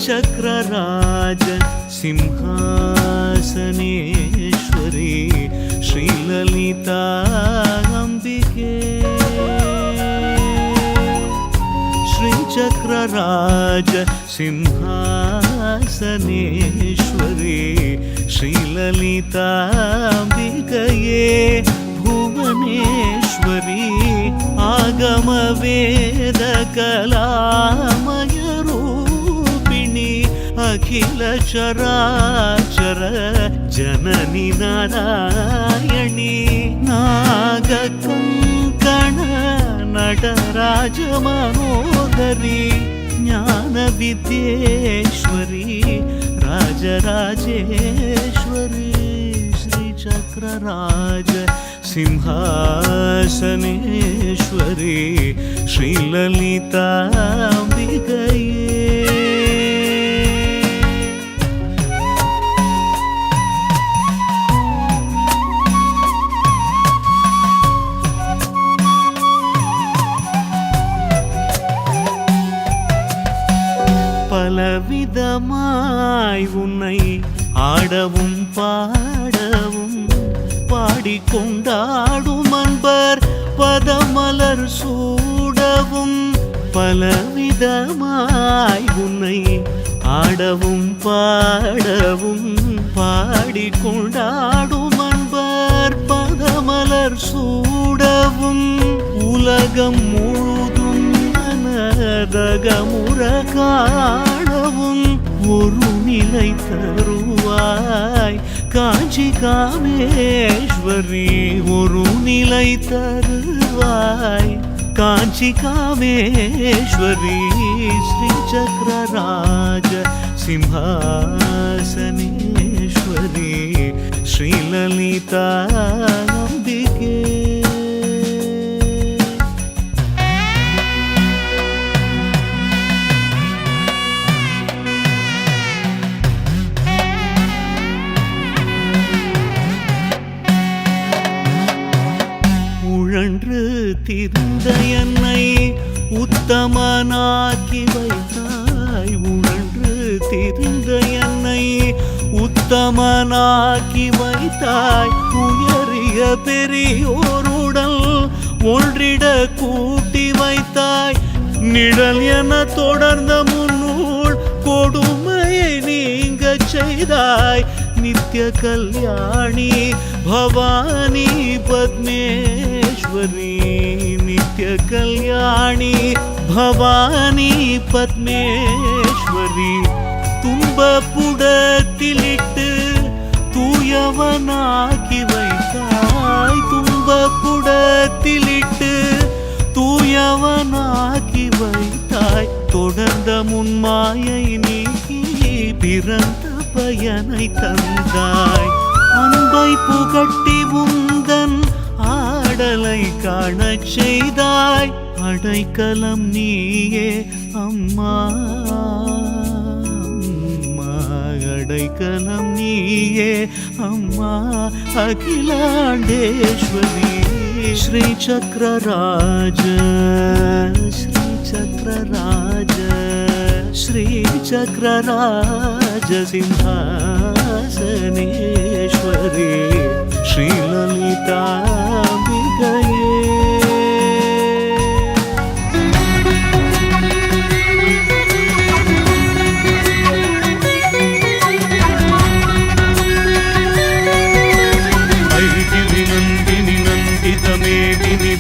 श्रीचक्रराज सिंहासनेश्वरी श्रीललिता अंबिके श्रीचक्रराज सिंहासनेश्वरी श्रीललिता अंबिकये भुवनेश्वरी आगम वेद कलामय रूपिणी अखिल चराचर जननी नारायणी नागकंकण नटराज मनोदरी ज्ञान विद्येश्वरी राजराजेश्वरी श्रीचक्रराज सिंहासनेश्वरी श्रीललिता अंबिकये பலவிதமாய் உன்னை ஆடவும் பாடவும் பாடிக்கொண்டாடும் அன்பர் பதமலர் சூடவும் பலவிதமாய் உன்னை ஆடவும் பாடவும் பாடிக்கொண்டாடும் அன்பர் பதமலர் சூடவும் உலகம் முழுதும் மனதகமுற காணவும் ஒரு நிலை தருவாய் காஞ்சி காமேஸ்வரி ஒரு நிலை தருவாய் காஞ்சி காமேஸ்வரி श्रीचक्रराज सिंहासनेश्वरी श्रीललिता अंबिके உழன்று திரிந்த என்னை உத்தமனாக்கி வைத்தாய் உழன்று திரிந்த என்னை உத்தமனாக்கி வைத்தாய் உயரிய பெரியோருடல் ஒன்றிட கூட்டி வைத்தாய் நிழல் என தொடர்ந்த முன்னூல் கொடுமையை நீங்க செய்தாய் नित्य कल्याणी भवानी पद्मेश्वरी नित्य कल्याणी भवानी पद्मेश्वरी துன்பப்புடத்திலிட்டு தூயவனாக்கி வைத்தாய் துன்பப்புடத்திலிட்டு தூயவனாக்கி வைத்தாய் தொடர்ந்த முன்மாயை நீக்கி பிறந்த பயனை தந்தாய் அன்பை புகட்டி உந்தன் ஆடலை காணச் செய்தாய் அடைக்கலம் நீயே அம்மா அடைக்கலம் நீயே அம்மா அகிலாண்டேஸ்வரி श्रीचक्रराज श्रीचक्रराज श्रीचक्रराज सिंहासनेश्वरी श्रीललिता अंबिकये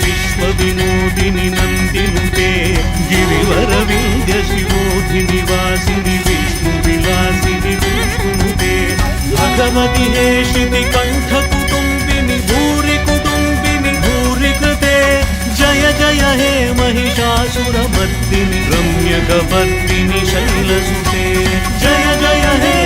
विश्वविनोदिनी नन्दिनुते गिरिवरविन्द्य शिवोधिनि वासिनि विष्णुविलासिनि विष्णुनुते भगवति हेशिति कण्ठकुटुम्बिनि भूरि कुटुम्बिनि भूरि कृते जय जय हे महिषासुरमर्दिनि रम्यकवर्दिनि शैलसुते जय जय हे